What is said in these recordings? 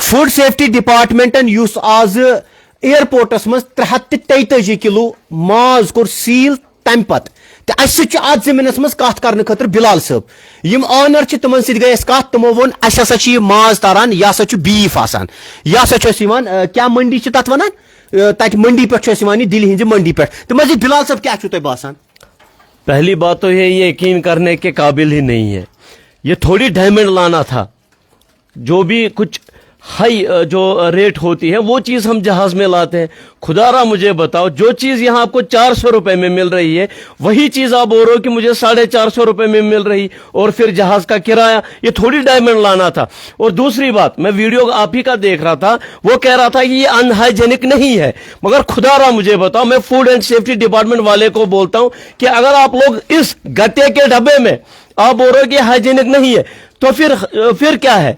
Food safety ڈپارٹمنٹن یس آز airports مز 343 کلو ماز کور سیل تمہ پتہ اس ات زمینس مز کت کرنے خاطر بلال صاحب یم آنر تمن ست گئی کت تمو وون اس ہسا یہ ماز تاران یہ ہسا بیف آسان یہ ہسا کیا منڈی تت ونان تت منڈی پہ دلی ہند منڈی پہ تو مزید بلال صاحب کیا تہ باسان؟ پہلی بات تو یہ یقین کرنے کے قابل ہی نہیں ہے. یہ تھوڑی ڈائمنڈ لانا تھا. جو بھی کچھ ہائی جو ریٹ ہوتی ہے وہ چیز ہم جہاز میں لاتے ہیں. خدا را مجھے بتاؤ جو چیز یہاں آپ کو 400 روپے میں مل رہی ہے وہی چیز آپ بول رہے ہو کہ مجھے 450 روپے میں مل رہی اور پھر جہاز کا کرایہ. یہ تھوڑی ڈائمنڈ لانا تھا. اور دوسری بات میں ویڈیو آپ ہی کا دیکھ رہا تھا وہ کہہ رہا تھا کہ یہ ان ہائیجینک نہیں ہے. مگر خدا را مجھے بتاؤ میں فوڈ اینڈ سیفٹی ڈپارٹمنٹ والے کو بولتا ہوں کہ اگر آپ لوگ اس گتے کے ڈبے میں آپ بول رہے ہو کہ ہائیجینک نہیں ہے تو پھر کیا ہے.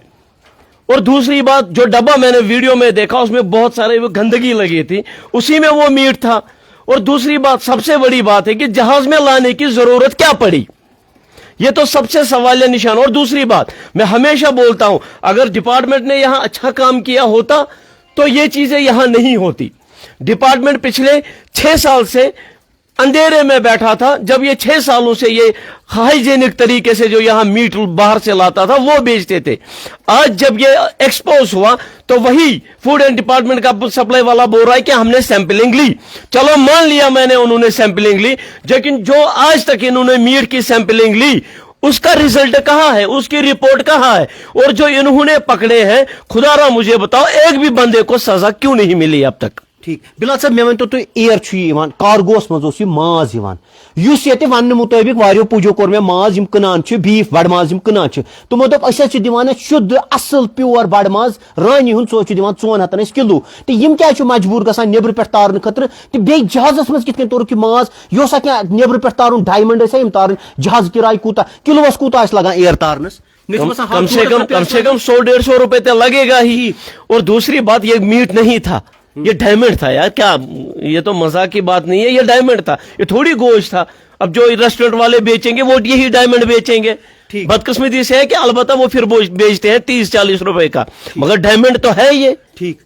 اور دوسری بات جو ڈبہ میں نے ویڈیو میں دیکھا اس میں بہت سارے گندگی لگی تھی اسی میں وہ میٹ تھا. اور دوسری بات سب سے بڑی بات ہے کہ جہاز میں لانے کی ضرورت کیا پڑی. یہ تو سب سے سوالیہ نشان. اور دوسری بات میں ہمیشہ بولتا ہوں اگر ڈپارٹمنٹ نے یہاں اچھا کام کیا ہوتا تو یہ چیزیں یہاں نہیں ہوتی. ڈپارٹمنٹ پچھلے 6 سال سے اندھیرے میں بیٹھا تھا جب یہ 6 سالوں سے یہ ہائیجینک طریقے سے جو یہاں میٹ باہر سے لاتا تھا وہ بیچتے تھے. آج جب یہ ایکسپوز ہوا تو وہی فوڈ اینڈ ڈپارٹمنٹ کا سپلائی والا بول رہا ہے کہ ہم نے سیمپلنگ لی. چلو مان لیا میں نے انہوں نے سیمپلنگ لی لیکن جو آج تک انہوں نے میٹ کی سیمپلنگ لی اس کا ریزلٹ کہاں ہے, اس کی رپورٹ کہاں ہے. اور جو انہوں نے پکڑے ہیں خدا را مجھے بتاؤ ایک بھی بندے کو سزا کیوں نہیں ملی اب تک. ٹھیک بلال صاحب مے ونتو تھی ایئر کارگوس مز ماز اس یہ ون مطابق واریو پوجو کور ماز کنان بیف بڑ ماز کنان تمو دپ اس دان شد اصل پیور بڑ ماز رانی ہند سو دان 4 ہتن کلو تو یم کیا مجبور گژھان نیبر پہ تارن خاطر تو بیٚیہِ جہازس مز کت تورک ماز یہ ہسا نیبر پہ تارن ڈایمنڈ یم تارن جہاز کرایہ کوتا کلوس کوتا لگان ایئر تارنس کم سے کم 100-150 روپے تو لگے گا ہی. اور دوسری بات یہ میٹ نہیں تھا یہ ڈائمنڈ تھا یار. کیا یہ تو مزاق کی بات نہیں ہے. یہ ڈائمنڈ تھا یہ تھوڑی گوشت تھا. اب جو ریسٹورنٹ والے بیچیں گے وہ یہی ڈائمنڈ بیچیں گے. بدقسمتی سے ہے کہ البتہ وہ پھر بیچتے ہیں 30-40 روپے کا مگر ڈائمنڈ تو ہے یہ. ٹھیک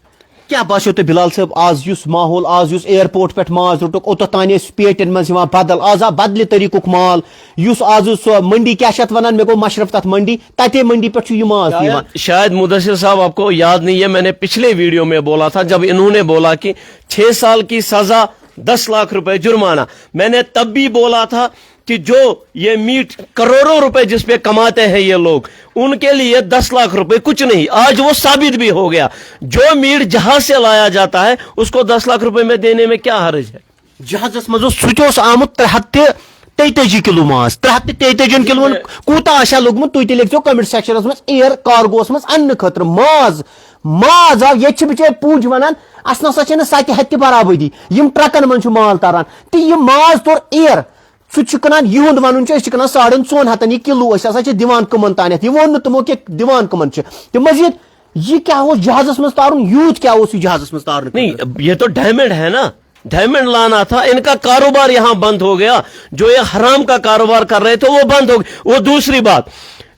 کیا باسیو تو بلال صاحب آز اس ماحول آز اس ایئرپورٹ پہ ماز روٹک اوتان پیٹن مز بدل آز آ بدل طریقک مال اس آز سو منڈی کیا ونان مے گو مشرف تت منڈی تتے منڈی پہ یہ ماز شاید مدثر صاحب آپ کو یاد نہیں ہے میں نے پچھلے ویڈیو میں بولا تھا جب انہوں نے بولا کہ 6 سال کی سزا 10 لاکھ روپے جرمانہ. میں نے تب بھی بولا تھا کہ جو یہ میٹ کروڑوں روپے جس پہ کماتے ہیں یہ لوگ ان کے لیے 10 لاکھ روپے کچھ نہیں. آج وہ ثابت بھی ہو گیا. جو میٹ جہاز سے لایا جاتا ہے اس کو 10 لاکھ روپے میں دینے میں کیا حرج ہے. جہازس مز سہ آمت 343 کلو ماز 343 کلو کوتا آشا لوگمت تھی لکھو کمنٹ سیکشنس مز ایئر کارگوس مز ان خاطر ماز آو یہ بچے پونج ونان اس نسا ستہ ہتہ برابری یم ٹرکن من مال تاران تو یہ ماز تور ایئر سہ کنان یہند ون کنان 4.5 ہتن یہ کلو ہسا دان کمن تانیت یہ وون تمو کہ دان کمن تو مزید یہ کیا جہازس مز تارن یوت کیا جہازس مز تارن نہیں یہ تو ڈائمنڈ ہے نا. ڈائمنڈ لانا تھا. ان کا کاروبار یہاں بند ہو گیا. جو یہ حرام کا کاروبار کر رہے تھے وہ بند ہو گیا. وہ دوسری بات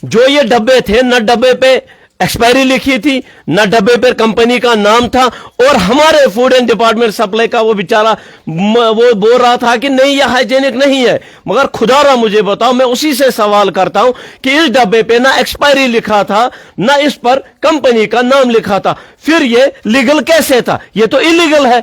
جو یہ ڈبے تھے نہ ڈبے پہ ایکسپائری لکھی تھی نہ ڈبے پر کمپنی کا نام تھا. اور ہمارے فوڈ اینڈ ڈپارٹمنٹ سپلائی کا وہ بیچارہ وہ بول رہا تھا کہ نہیں یہ ہائیجینک نہیں ہے. مگر خدا را مجھے بتاؤ میں اسی سے سوال کرتا ہوں کہ اس ڈبے پہ نہ ایکسپائری لکھا تھا نہ اس پر کمپنی کا نام لکھا تھا پھر یہ لیگل کیسے تھا. یہ تو انلیگل ہے.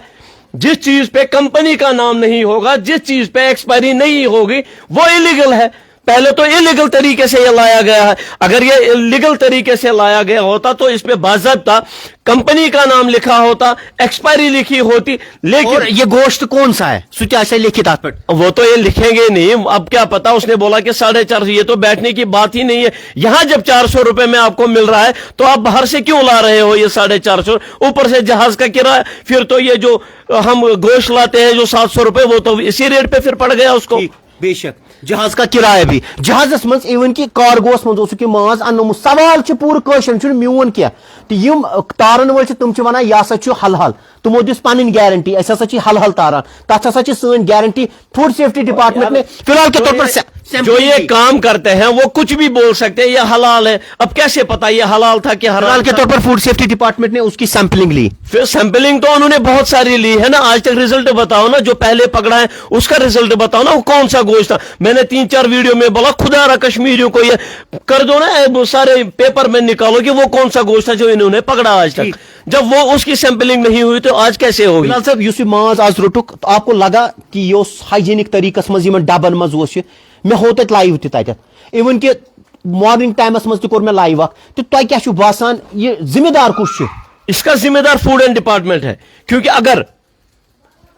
جس چیز پہ کمپنی کا نام نہیں ہوگا جس چیز پہ ایکسپائری نہیں ہوگی وہ انلیگل ہے. پہلے تو انلیگل طریقے سے یہ لایا گیا ہے. اگر یہ لیگل طریقے سے لایا گیا ہوتا تو اس پہ باضابطہ کمپنی کا نام لکھا ہوتا ایکسپائری لکھی ہوتی. لیکن یہ گوشت کون سا ہے سہ لکھت ات پہ وہ تو یہ لکھیں گے نہیں. اب کیا پتا اس نے بولا کہ 450. یہ تو بیٹھنے کی بات ہی نہیں ہے. یہاں جب 400 روپے میں آپ کو مل رہا ہے تو آپ باہر سے کیوں لا رہے ہو یہ 450 اوپر سے جہاز کا کرایہ. پھر تو یہ جو ہم گوشت لاتے ہیں جو 700 روپے وہ تو اسی ریٹ پہ پھر پڑ گیا اس کو. بے شک جہاز کا کرایہ بھی جہازس مز ایون کہ کارگوس مز ماز انمت سوال پور قشر میون کی تو یم تارن ول تم ونان یہ ہسا حل حل تمو دس پن گارنٹی اس ہسا حل حل تاران تر ہسا سن گارنٹی فوڈ سیفٹی ڈپارٹمنٹ نے فی الحال کے طور پر जो ये काम करते हैं वो कुछ भी बोल सकते हैं, ये हलाल है। अब कैसे पता ये हलाल था कि हलाल हराम के था? तौर पर फूड सेफ्टी डिपार्टमेंट ने उसकी सैंपलिंग ली। फिर सैंपलिंग तो उन्होंने बहुत सारी ली है ना, आज तक रिजल्ट बताओ ना, जो पहले पकड़ा है उसका रिजल्ट बताओ ना, वो कौन सा गोश्त था। मैंने 3-4 वीडियो में बोला खुदा रहा कश्मीरियों को ये कर दो ना, वो सारे पेपर में निकालो कि वो कौन सा गोश्त था जो इन्होंने पकड़ा आज तक। जब वो उसकी सैंपलिंग नहीं हुई तो आज कैसे होगी? बिलाल साहब युस माज आज रोटुक तो आपको लगा कि ये हाइजीनिक तरीकस मज डबन मज मे हो तत लाइव तत इवन कि मॉर्निंग टाइमस मज तोर मे लाइव तो तुम क्या बसान ये जिम्मेदार कुछ? इसका जिम्मेदार फूड एंड डिपार्टमेंट है, क्योंकि अगर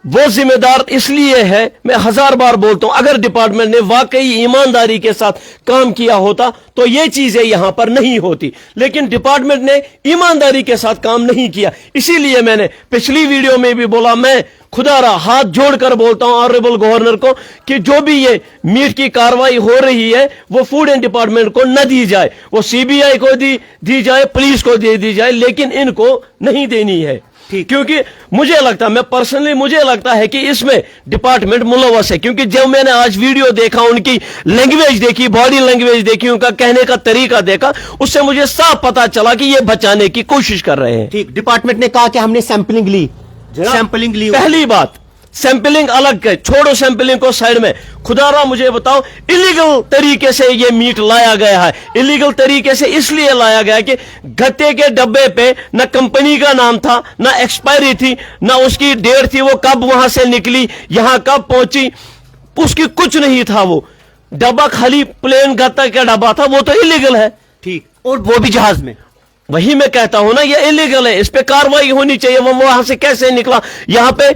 वो जिम्मेदार इसलिए है, मैं 1000 बार बोलता हूं, अगर डिपार्टमेंट ने वाकई ईमानदारी के साथ काम किया होता तो ये चीजें यहां पर नहीं होती, लेकिन डिपार्टमेंट ने ईमानदारी के साथ काम नहीं किया। इसीलिए मैंने पिछली वीडियो में भी बोला, मैं खुदारा हाथ जोड़कर बोलता हूं ऑनरेबल गवर्नर को कि जो भी ये मीट की कार्रवाई हो रही है वो फूड एंड डिपार्टमेंट को न दी जाए, वो सीबीआई को दी जाए, पुलिस को दे दी जाए, लेकिन इनको नहीं देनी है। क्योंकि मुझे लगता, मैं पर्सनली मुझे लगता है कि इसमें डिपार्टमेंट मुलव्वस है, क्योंकि जब मैंने आज वीडियो देखा, उनकी लैंग्वेज देखी, बॉडी लैंग्वेज देखी, उनका कहने का तरीका देखा, उससे मुझे साफ पता चला कि ये बचाने की कोशिश कर रहे हैं। ठीक, डिपार्टमेंट ने कहा कि हमने सैंपलिंग ली, सैंपलिंग ली। पहली बात, सैंपलिंग अलग है, छोड़ो सैंपलिंग को साइड में, खुदारा मुझे बताओ इलीगल तरीके से ये मीट लाया गया है। इलीगल तरीके से इसलिए लाया गया कि गत्ते के डब्बे पे न कंपनी का नाम था, न एक्सपायरी थी, न उसकी डेट थी, वो कब वहां से निकली, यहां कब पहुंची, उसकी कुछ नहीं था। वो डब्बा खाली प्लेन गत्ता का डब्बा था, वो तो इलीगल है। ठीक, और वो भी जहाज में। वही मैं कहता हूं ना, ये इलीगल है, इस पे कार्रवाई होनी चाहिए। वो वहां से कैसे निकला, यहाँ पे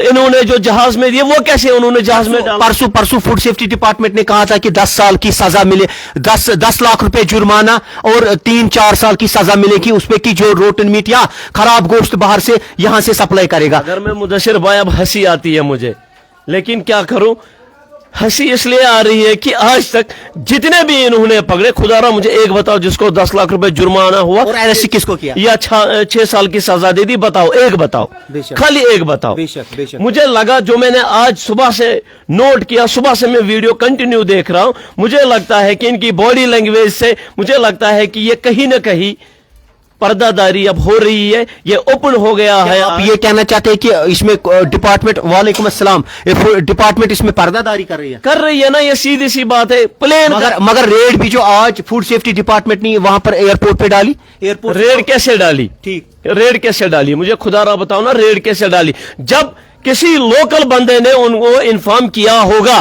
इन्होंने जो जहाज में दिए वो कैसे उन्होंने जहाज में डाला? परसों फूड सेफ्टी डिपार्टमेंट ने कहा था कि 10 साल की सजा मिले, 10 लाख रुपए जुर्माना और 3-4 साल की सजा मिलेगी उस पे कि जो रोटन मीट या खराब गोश्त बाहर से यहां से सप्लाई करेगा। अगर मैं मुदस्सिर भाई, अब हंसी आती है मुझे, लेकिन क्या करूं, हंसी इसलिए आ रही है कि आज तक जितने भी इन्होंने पकड़े, खुदारा मुझे एक बताओ जिसको 10 लाख रुपए जुर्माना हुआ और अरेस्ट किसको किया या 6 साल की सजा दे दी, बताओ, एक बताओ, खाली एक बताओ। बेशक। मुझे लगा, जो मैंने आज सुबह से नोट किया, सुबह से मैं वीडियो कंटिन्यू देख रहा हूं, मुझे लगता है कि इनकी बॉडी लैंग्वेज से मुझे लगता है कि ये कहीं ना कहीं पर्दादारी अब हो रही है, ये ओपन हो गया है। आप ये कहना चाहते हैं कि इसमें डिपार्टमेंट, वालेकुम अस्सलाम, डिपार्टमेंट इसमें पर्दादारी कर रही है ना, ये सीधी सी बात है। प्लेन मगर रेड भी जो आज फूड सेफ्टी डिपार्टमेंट ने वहां पर एयरपोर्ट पे डाली, एयरपोर्ट रेड कैसे डाली? ठीक, रेड कैसे डाली, मुझे खुदारा बताओ ना, रेड कैसे डाली? जब किसी लोकल बंदे ने उनको इन्फॉर्म किया होगा,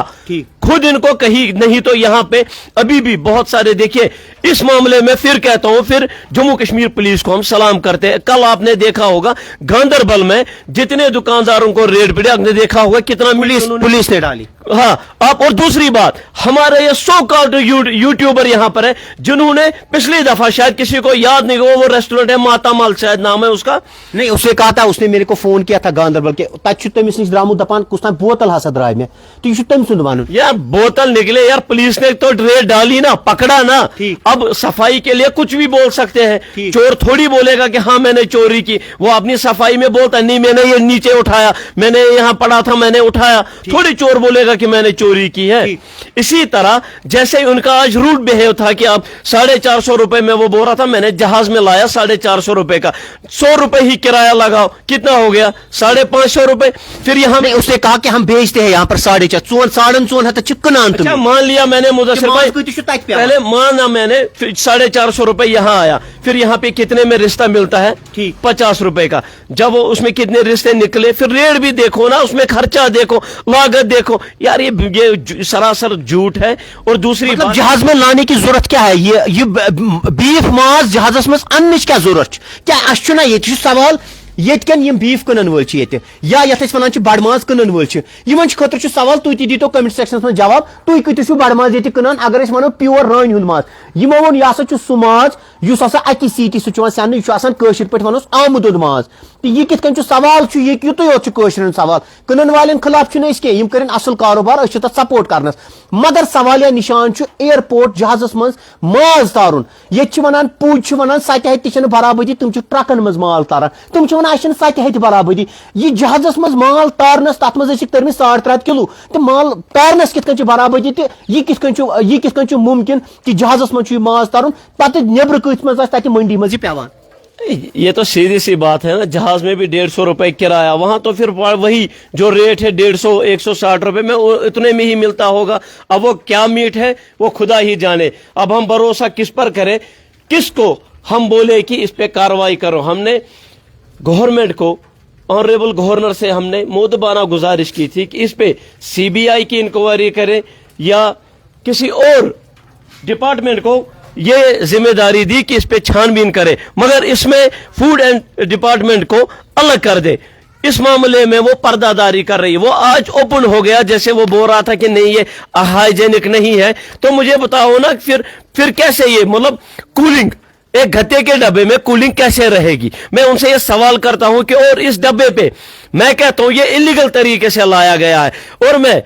खुद इनको कहीं नहीं, तो यहां पे अभी भी बहुत सारे, देखिए इस मामले में फिर कहता हूं, फिर जम्मू कश्मीर पुलिस को हम सलाम करते हैं। कल आपने देखा होगा गांधरबल में जितने दुकानदारों को रेड पड़े, आपने देखा होगा कितना पुलिस ने डाली। हाँ, आप, और दूसरी बात, हमारे ये सो कॉल्ड यूट्यूबर यहां पर है जिन्होंने पिछली दफा, शायद किसी को याद नहीं हो, वो रेस्टोरेंट है मातामाल शायद नाम है उसका, नहीं, उसने कहा था, उसने मेरे को फोन किया था गांधरबल के, तमिस नश द्रामुत दपान कुछ बोतल हसा द्राय में, तो यह तम सुन वन यार, बोतल निकले यार, पुलिस ने तो रेड डाली ना, पकड़ा ना। अब सफाई के लिए कुछ भी बोल सकते हैं, चोर थोड़ी बोलेगा कि हाँ मैंने चोरी की, वो अपनी सफाई में बोलता नहीं मैंने ये नीचे उठाया, मैंने यहाँ पड़ा था मैंने उठाया, थोड़ी चोर बोलेगा कि मैंने चोरी की है। इसी तरह जैसे उनका आज रूट बिहेव था कि आप 450 रुपए में, वो बोल रहा था मैंने जहाज में लाया 450 रुपए का, 100 रुपए ही किराया लगाओ, कितना हो गया 550 रुपए। फिर यहाँ उसने कहा कि हम भेजते हैं यहाँ पर 4.5 हत चिकन। अच्छा, मान लिया मैंने मुदस्सिर भाई, पहले माना मैंने 450 रुपए यहाँ आया, फिर यहाँ पे कितने में रिश्ता मिलता है? 50 रुपए का। जब वो उसमें कितने रिश्ते निकले, फिर रेट भी देखो ना, उसमें खर्चा देखो, लागत देखो, यार ये सरासर झूठ है। और दूसरी बात, जहाज में लाने की जरूरत क्या है? ये बीफ माज जहाज में अन्य क्या जरूरत, क्या अना ये सवाल येन यम बीफ कनन वल या यथ वन बड़ माज कनन वल खतर सवाल, तुम दीतो कमेंट सेक्शन में जवाब, तुम कत बड़ माज ये कनान? अगर वो प्योर रान हुंद माज, यमो वो यह सह माज युस अकि सीटी सह सन, यह पे वनो आमदुद माज, तो यह कित सवाल, युत योत सवाल, कनन वाले खिलाफ करें असल कारोबार, सपोर्ट करनस, مگر سوالیہ نشان ایئرپورٹ جہازس مز ماز تارن یہ ونان پوج ونان ستہِ ہتہِ تہِ برابری تم ٹرکن مز مال تاران تم ونان ستہِ ہتہِ برابری یہ جہازس مز مال تارنس تر مز ترمت 3.5 کلو تو مال تارنس کت برابری تو یہ کت کن ممکن کہ جہازس مز ماز تارن پتہ نیبر کت مز تتہ منڈی مز پیوان یہ تو سیدھی سی بات ہے نا. جہاز میں بھی 150 روپے کرایہ, وہاں تو پھر وہی جو ریٹ ہے 150-160 روپے میں اتنے میں ہی ملتا ہوگا. اب وہ کیا میٹ ہے وہ خدا ہی جانے. اب ہم بھروسہ کس پر کریں, کس کو ہم بولے کہ اس پہ کارروائی کرو. ہم نے گورنمنٹ کو, آنریبل گورنر سے ہم نے مودبانہ گزارش کی تھی کہ اس پہ CBI کی انکوائری کرے یا کسی اور ڈپارٹمنٹ کو یہ ذمہ داری دی کہ اس پہ چھان بین کرے, مگر اس میں فوڈ اینڈ ڈپارٹمنٹ کو الگ کر دے. اس معاملے میں وہ پردہ داری کر رہی ہے. وہ آج اوپن ہو گیا, جیسے وہ بول رہا تھا کہ نہیں یہ ہائیجینک نہیں ہے. تو مجھے بتاؤ نا پھر کیسے یہ مطلب کولنگ, ایک گتے کے ڈبے میں کولنگ کیسے رہے گی. میں ان سے یہ سوال کرتا ہوں کہ اور اس ڈبے پہ میں کہتا ہوں یہ انلیگل طریقے سے لایا گیا ہے, اور میں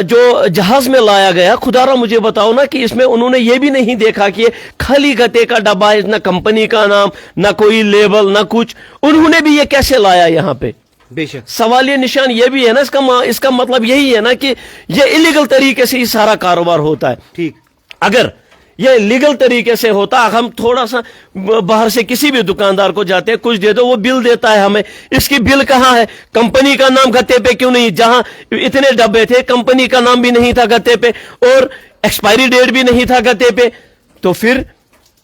جو جہاز میں لایا گیا, خدا را مجھے بتاؤ نا کہ اس میں انہوں نے یہ بھی نہیں دیکھا کہ یہ خالی گتے کا ڈبہ ہے, نہ کمپنی کا نام, نہ کوئی لیبل, نہ کچھ. انہوں نے بھی یہ کیسے لایا یہاں پہ؟ بے شک سوالیہ نشان یہ بھی ہے نا. اس کا مطلب یہی ہے نا کہ یہ انلیگل طریقے سے ہی سارا کاروبار ہوتا ہے. ٹھیک, اگر یہ لیگل طریقے سے ہوتا, ہم تھوڑا سا باہر سے کسی بھی دکاندار کو جاتے ہیں, کچھ دے دو, وہ بل دیتا ہے ہمیں. اس کی بل کہاں ہے؟ کمپنی کا نام گتے پہ کیوں نہیں؟ جہاں اتنے ڈبے تھے کمپنی کا نام بھی نہیں تھا گتے پہ, اور ایکسپائری ڈیٹ بھی نہیں تھا گتے پہ. تو پھر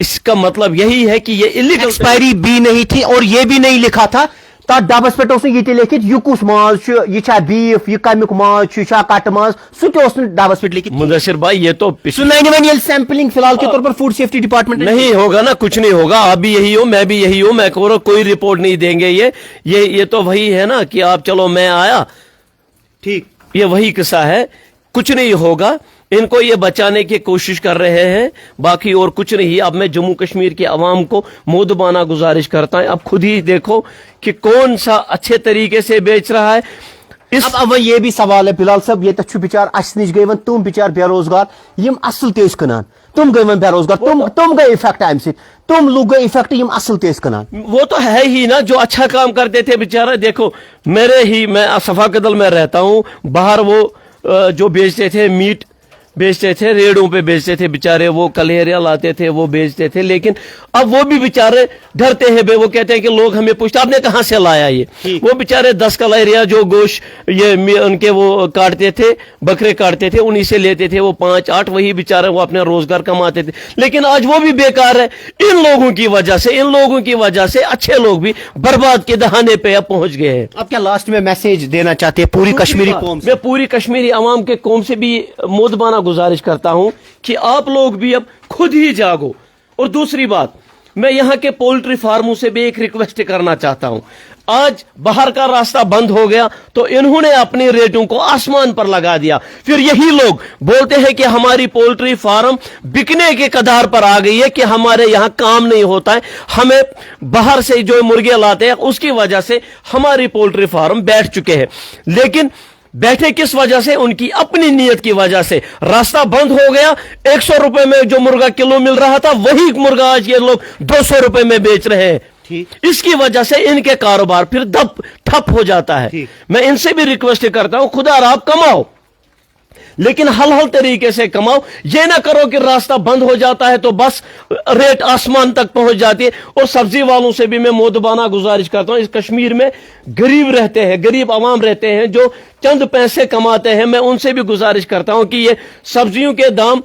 اس کا مطلب یہی ہے کہ یہ انلیگل. ایکسپائری بھی نہیں تھی اور یہ بھی نہیں لکھا تھا تر ڈبس پہ یہ لکھت یہ کس ماز یہ بیف, یہ کمیک ماز یہ کٹ ماز, سہ ڈبس پہ لکھت. مدثر بھائی یہ تو سیمپلنگ فی الحال کے طور پر فوڈ سیفٹی ڈپارٹمنٹ نہیں ہوگا نا, کچھ نہیں ہوگا. آپ بھی یہی ہو, میں بھی یہی ہوں, میں کوئی رپورٹ نہیں دیں گے. یہ تو وہی ہے نا کہ آپ چلو میں آیا, ٹھیک, یہ وہی قصہ ہے. کچھ نہیں ہوگا. ان کو یہ بچانے کی کوشش کر رہے ہیں, باقی اور کچھ نہیں. اب میں جموں کشمیر کے عوام کو مودبانہ گزارش کرتا ہوں, اب خود ہی دیکھو کہ کون سا اچھے طریقے سے بیچ رہا ہے. اب یہ بھی سوال ہے بلال صاحب, یہ تو بچار اس نش گئی تم بچار بے روزگار, یم اصل تیز کنان, تم گئی بے روزگار, تم گئی افیکٹ امہ سۭتۍ, تم لوگ گئی افیکٹ یم اصل تیز کنان. وہ تو ہے ہی نا, جو اچھا کام کرتے تھے بیچارہ. دیکھو میں صفا قدل میں رہتا ہوں, باہر وہ جو بیچتے تھے میٹ بیچتے تھے, ریڑوں پہ بیچتے تھے بیچارے, وہ کلیریاں لاتے تھے وہ بیچتے تھے. لیکن اب وہ بھی بیچارے ڈرتے ہیں بے, وہ کہتے ہیں کہ لوگ ہمیں پوچھتے آپ نے کہاں سے لایا یہ. وہ بیچارے 10 کلیریا جو گوشت یہ ان کے وہ کاٹتے تھے, بکرے کاٹتے تھے, انہی سے لیتے تھے وہ 5-8, وہی بیچارے وہ اپنے روزگار کماتے تھے. لیکن آج وہ بھی بیکار ہے. ان لوگوں کی وجہ سے اچھے لوگ بھی برباد کے دہانے پہ اب پہنچ گئے ہیں. اب کیا لاسٹ میں میسج دینا چاہتے ہیں پوری کشمیری قوم سے؟ میں پوری کشمیری عوام کے قوم سے بھی مودبانہ گزارش کرتا ہوں کہ آپ لوگ بھی اب خود ہی جاگو. اور دوسری بات, میں یہاں کے پولٹری فارموں سے بھی ایک ریکویسٹ کرنا چاہتا ہوں. آج باہر کا راستہ بند ہو گیا تو انہوں نے اپنی ریٹوں کو آسمان پر لگا دیا. پھر یہی لوگ بولتے ہیں کہ ہماری پولٹری فارم بکنے کے قدار پر آ گئی ہے, کہ ہمارے یہاں کام نہیں ہوتا ہے, ہمیں باہر سے جو مرغے لاتے ہیں اس کی وجہ سے ہماری پولٹری فارم بیٹھ چکے ہیں. لیکن بیٹھے کس وجہ سے؟ ان کی اپنی نیت کی وجہ سے. راستہ بند ہو گیا, 100 روپے میں جو مرغا کلو مل رہا تھا وہی مرغا آج یہ لوگ 200 روپے میں بیچ رہے ہیں. اس کی وجہ سے ان کے کاروبار پھر ٹھپ ہو جاتا ہے. میں ان سے بھی ریکویسٹ کرتا ہوں, خدا را آپ کماؤ, لیکن حل طریقے سے کماؤ. یہ نہ کرو کہ راستہ بند ہو جاتا ہے تو بس ریٹ آسمان تک پہنچ جاتی ہے. اور سبزی والوں سے بھی میں مودبانہ گزارش کرتا ہوں, اس کشمیر میں غریب رہتے ہیں, غریب عوام رہتے ہیں جو چند پیسے کماتے ہیں. میں ان سے بھی گزارش کرتا ہوں کہ یہ سبزیوں کے دام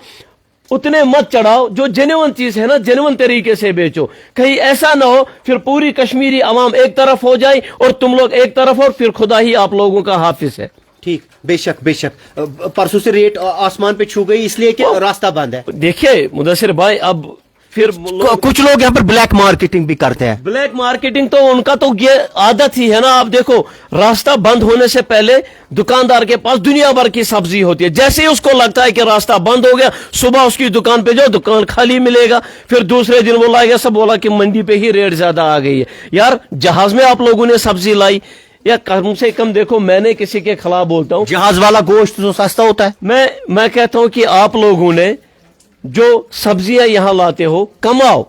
اتنے مت چڑھاؤ, جو جینون چیز ہے نا جینون طریقے سے بیچو. کہیں ایسا نہ ہو پھر پوری کشمیری عوام ایک طرف ہو جائے اور تم لوگ ایک طرف, اور پھر خدا ہی آپ لوگوں کا حافظ ہے. ٹھیک, بے شک بے شک. پرسوں سے ریٹ آسمان پہ چھو گئی اس لیے کہ راستہ بند ہے. دیکھیے مدثر بھائی, اب پھر کچھ لوگ یہاں پر بلیک مارکیٹنگ بھی کرتے ہیں. بلیک مارکیٹنگ تو ان کا تو یہ عادت ہی ہے نا. آپ دیکھو راستہ بند ہونے سے پہلے دکاندار کے پاس دنیا بھر کی سبزی ہوتی ہے. جیسے ہی اس کو لگتا ہے کہ راستہ بند ہو گیا, صبح اس کی دکان پہ جو دکان خالی ملے گا, پھر دوسرے دن وہ لائے گا سب بولا کہ منڈی پہ ہی ریٹ زیادہ آ گئی ہے. یار جہاز میں آپ لوگوں نے سبزی لائی, या कम से कम देखो, मैंने किसी के खिलाफ बोलता हूँ, जहाज वाला गोश्त तो सस्ता होता है। मैं कहता हूँ कि आप लोगों ने जो सब्जियां यहाँ लाते हो, कमाओ,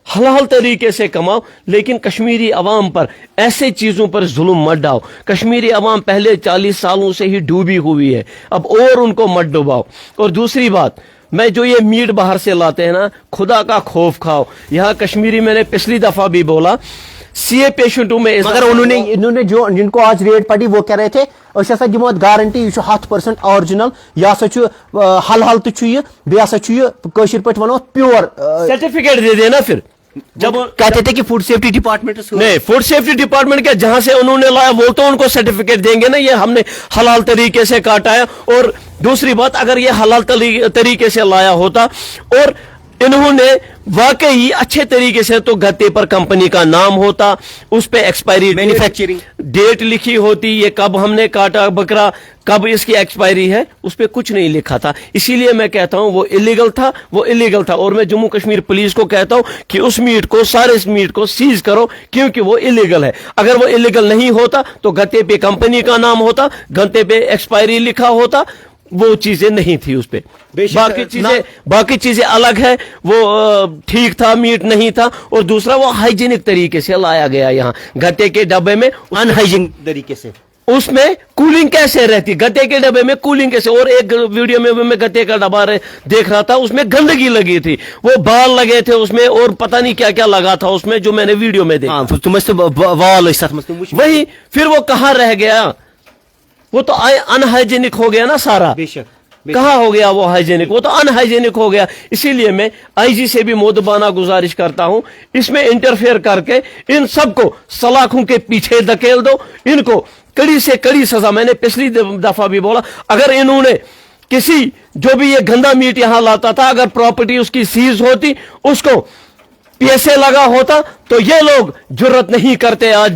हलाल तरीके से कमाओ, लेकिन कश्मीरी अवाम पर ऐसे चीजों पर जुल्म मत डालो। कश्मीरी अवाम पहले 40 सालों से ही डूबी हुई है, अब और उनको मत डुबाओ। और दूसरी बात, मैं जो ये मीट बाहर से लाते हैं ना, खुदा का खौफ खाओ। यहाँ कश्मीरी, मैंने पिछली दफा भी बोला, सीए पेशेंटों में, मगर इन्होंने जो जिनको आज रेट पड़ी वो कह रहे थे अस दिमो गारंटी यह 100% ऑरिजिनल, यह हल बेहतर पे वनो प्योर सर्टिफिकेट दे देना। फिर जब कहते थे कि फूड सेफ्टी डिपार्टमेंट, नहीं, फूड सेफ्टी डिपार्टमेंट के जहां से उन्होंने लाया वो तो उनको सर्टिफिकेट देंगे ना, ये हमने हलाल तरीके से काटा है। और दूसरी बात, अगर ये हलाल तरीके से लाया होता और इन्होंने वाकई अच्छे तरीके से, तो गत्ते पर कंपनी का नाम होता, उस पे एक्सपायरी मैन्युफैक्चरिंग डेट लिखी होती, ये कब हमने काटा बकरा, कब इसकी एक्सपायरी है, उस पे कुछ नहीं लिखा था। इसीलिए मैं कहता हूं वो इलीगल था, वो इलीगल था। और मैं जम्मू कश्मीर पुलिस को कहता हूं कि उस मीट को, सारे इस मीट को सीज करो, क्योंकि वो इलीगल है। अगर वो इलीगल नहीं होता तो गत्ते पे कंपनी का नाम होता, गत्ते पे एक्सपायरी लिखा होता, वो चीजें नहीं थी उस पे। बाकी चीजें अलग है, वो ठीक था, मीट नहीं था। और दूसरा, वो हाइजीनिक तरीके से लाया गया यहाँ गत्ते के डब्बे में, अनहाइजीनिक तरीके से। उसमें कूलिंग कैसे रहती, गत्ते के डब्बे में कूलिंग कैसे। और एक वीडियो में मैं गत्ते का डब्बा देख रहा था, उसमें गंदगी लगी थी, वो बाल लगे थे उसमें, और पता नहीं क्या क्या लगा था उसमें, जो मैंने वीडियो में देखा। वही फिर वो कहाँ रह गया, वो तो अनहाइजीनिक हो गया ना सारा। कहाँ हो गया वो हाइजीनिक, वो तो अनहाइजीनिक हो गया। इसीलिए मैं आईजी से भी मोदबाना गुजारिश करता हूं, इसमें इंटरफेयर करके इन सबको सलाखों के पीछे धकेल दो, इनको कड़ी से कड़ी सजा। मैंने पिछली दफा भी बोला, अगर इन्होंने किसी, जो भी ये गंदा मीट यहां लाता था, अगर प्रॉपर्टी उसकी सीज होती, उसको पीएसए लगा होता, तो ये लोग जुर्रत नहीं करते आज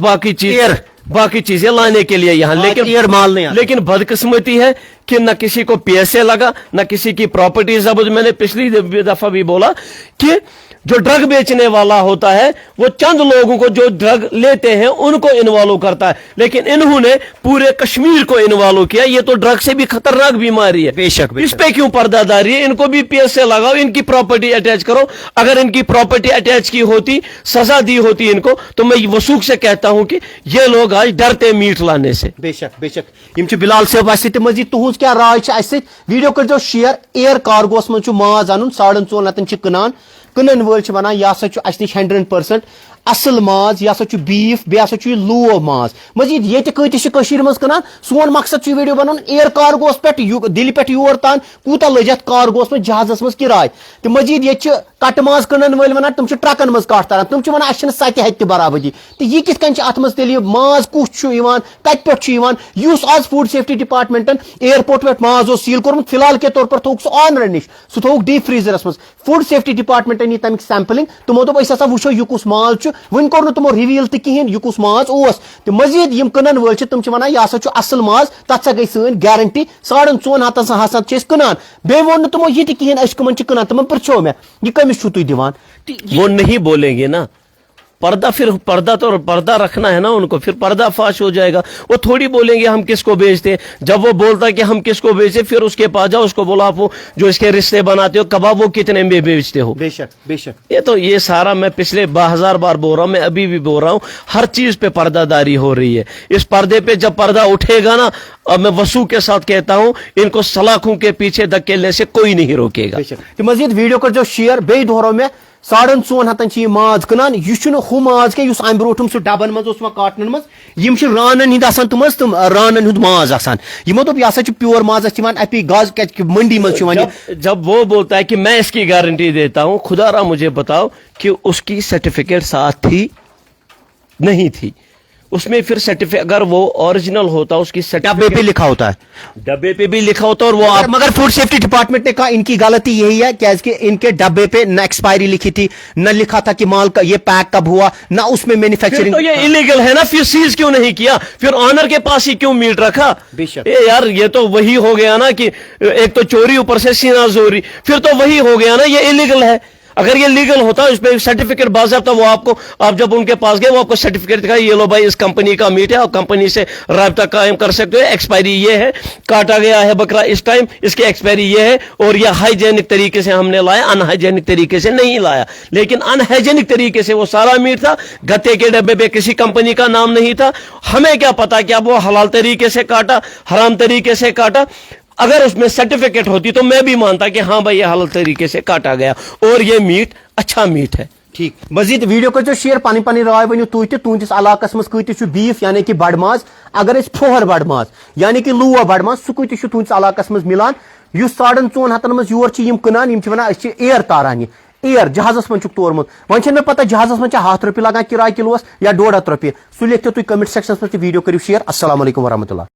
बाकी चीजें लाने के लिए यहाँ। लेकिन बदकिस्मती है कि न किसी को पीएसए लगा, न किसी की प्रॉपर्टी जब्त। मैंने पिछली दफा भी बोला कि जो ड्रग बेचने वाला होता है वो चंद लोगों को जो ड्रग लेते हैं उनको इन्वॉल्व करता है, लेकिन इन्होंने पूरे कश्मीर को इन्वॉल्व किया। ये तो ड्रग से भी खतरनाक बीमारी है। बेशक। इस पे क्यों पर्दादारी है? इनको भी पीएसए लगाओ, इनकी प्रॉपर्टी अटैच करो। अगर इनकी प्रॉपर्टी अटैच की होती, सजा दी होती इनको, तो मैं वसूख से कहता हूं कि ये लोग आज डरते मीट लाने से। बेशक। बिलाल साहब मजीद तुज क्या राय वीडियो कर शेयर। एयर कार्गोस मज माज अन 4.5 कनन वल वन यह 100% असल माज, यह बीफ, बे लो माज। मजीद ये कत मज कनान। सोन मकसद वीडियो बन एयर कार्गोस पे दिल पे योर तान कूत लज कार्गोस में जहाजस मज किराय। तो मजीद ये कट माज कनन वल वन तुम ट्रकन मज कट तारान, तुम वन अस सत हत बराबरी। तो यह कित अत मज तेल माज कुछ कत पे आज फूड सेफ्टी डिपार्टमेंटन एयरपोर्ट पे माज सील कोर्मुत, फिलहाल के तौर पर थोक सह ऑनर निश, सह थोक डीप फ्रीजरस मज। फूड सेफ्टी डिपार्टमेंटन नी तमिक सैंपलिंग, तमो दोप अस वो यह कुस माज वन कोर तमो रिवील तहन यह कुस माज ओस। तो मजीद यम कनन वल तुम वन यह असल माज, तथ गई सन गारंटी 4.5 कनान। बे वो तमो यह कहें कमन कनान, तमन पृछो मे यह कमिस छु तुम दिवान। वो नहीं बोलेंगे ना, पर्दा रखना है ना उनको, फिर पर्दा फाश हो जाएगा। वो थोड़ी बोलेंगे हम किसको बेचते हैं। जब वो बोलता है कि हम किसको बेचते, फिर उसके पास जाओ, उसको बोला आप वो जो इसके रिश्ते बनाते हो, कबाब वो कितने में बेचते हो। बेशक। ये सारा मैं पिछले 1000 बार बोल रहा हूं, मैं अभी भी बोल रहा हूं, हर चीज पे पर्दादारी हो रही है। इस पर्दे पे जब पर्दा उठेगा ना, और मैं वसू के साथ कहता हूं, इनको सलाखों के पीछे धकेलने से कोई नहीं रोकेगा। तो मजीद वीडियो कर शेयर, बे दोहरो में 4.5 माज कनान। यह हु माज के अम ब्रोठम सह डबन मज कार्टन मज रानन हंद तुम रानन हूं माज यमो दोप यह प्योर माज अपी गाज मंडी मज। जब वो बोलता है कि मैं इसकी गारंटी देता हूं, खुदारा मुझे बताओ कि उसकी सर्टिफिकेट साथ थी नहीं थी? उसमें फिर सर्टिफिकेट, अगर वो ओरिजिनल होता, उसकी डब्बे पे लिखा होता है, डब्बे पे भी लिखा होता है। और वो मगर फूड सेफ्टी डिपार्टमेंट ने कहा इनकी गलती यही है कि इनके डब्बे पे न एक्सपायरी लिखी थी, न लिखा था कि माल का ये पैक कब हुआ, न उसमें मैन्युफैक्चरिंग। तो ये इलीगल है ना, फिर सीज क्यों नहीं किया? फिर ऑनर के पास ही क्यों मीट रखा? यार ये तो वही हो गया ना कि एक तो चोरी ऊपर से सीना जोरी, फिर तो वही हो गया ना, ये इलीगल है। अगर ये लीगल होता इस पे सर्टिफिकेट बाज़ाब्ता वो आपको, आप जब उनके पास गए वो आपको सर्टिफिकेट दिखाया, ये लो भाई इस कंपनी का मीट है, आप कंपनी से राब्ता कायम कर सकते हो, एक्सपायरी ये है, काटा गया है बकरा इस टाइम, इसकी एक्सपायरी ये है, और ये हाइजेनिक तरीके से हमने लाया, अनहाइजेनिक तरीके से नहीं लाया। लेकिन अनहाइजेनिक तरीके से वो सारा मीट था, गत्ते के डब्बे पे किसी कंपनी का नाम नहीं था। हमें क्या पता कि अब वो हलाल तरीके से काटा, हराम तरीके से काटा। अगर उसमें सर्टिफिकेट होती तो मैं भी मानता कि हाँ भाई ये हलाल तरीके से काटा गया और ये मीट अच्छा मीट है। ठीक मजीद वीडियो कर शेयर पानी पानी राय वन तुंदिस इलाकस मज कत बीफ यानी कि बड़ माज, अगर फोहर बड़ माज यानी कि लुआ बड़ माज सह कत तुंदिस इलाकस मज मिलान, 4,500 मज योर कनान वन एयर तारान, एयर जहाजस मन तोरमुत। वन मे पता जहाजस मन 100 रुपये लगान किराए किलोस या 150 रुपये। सह लिखो तुम कमेंट सेक्शन मज वीडियो करो शेयर। अस्सलाम वालेकुम वरहमतुल्लाह।